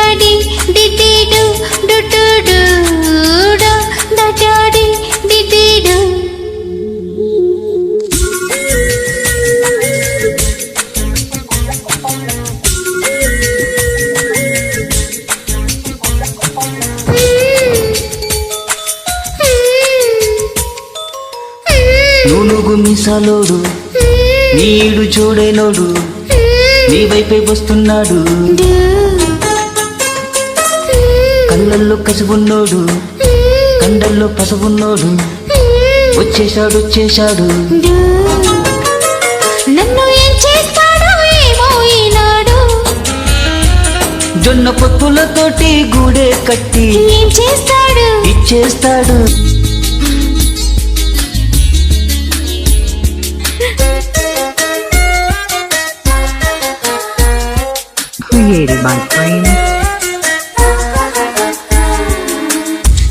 Daddy డిడిడు డుడుడు daddy డిడిడు. నూనుగు మీసాలోడు నీడు చూడేనోడు నీ వైపే వస్తున్నాడు. కళ్ళల్లో కసుబున్నోడు కండల్లో పసుపున్నోడు వచ్చేశాడు. నన్ను ఏం చేస్తాడో ఏమో ఈనాడు. జొన్న పొత్తులతోటి గూడే కట్టి ఏం చేస్తాడు ఇచ్చేస్తాడు. Created by Frame.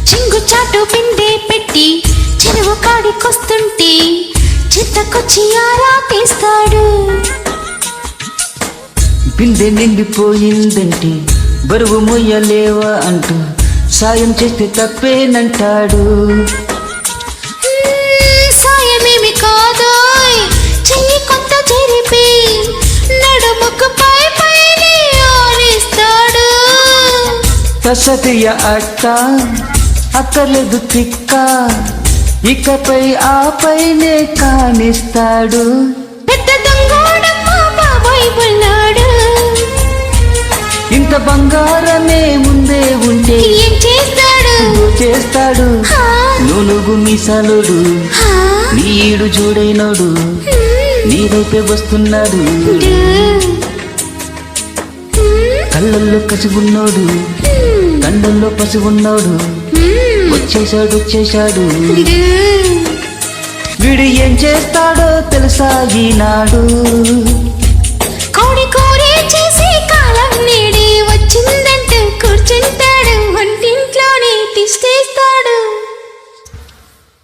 చింగు చాటు పిండే పెట్టి చెరువు కాడికొస్తుంటే చిత్తకొచ్చి ఆరా తీస్తాడు. బిందె నిండిపోయిందంటే బరువు మొయ్యలేవా అంటూ సాయం చేస్తే తప్పేనంటాడు. సాయమేమి కాదోయ్ చెయ్యి కొంత చెరిపి నడుముకు పై పైనే ఆనిస్తాడు. తసతియ అట్ట అక్కర్లేదు తిక్క ఇకపై ఆపైనే కానిస్తాడు. పెద్ద దొంగోడమ్మ బాబాయ్ ఉన్నాడు. ఇంత బంగారమే ముందే ఉంటే ఏం చేస్తాడు నూనుగు మీసాలోడు నీడు చూడైనోడు నీ వైపే వస్తున్నాడు. కళ్ళల్లో కసిగున్నోడు కండల్లో పసిగున్నోడు వచ్చేశాడు. వీడు ఏం చేస్తాడో తెలుసా ఈనాడు.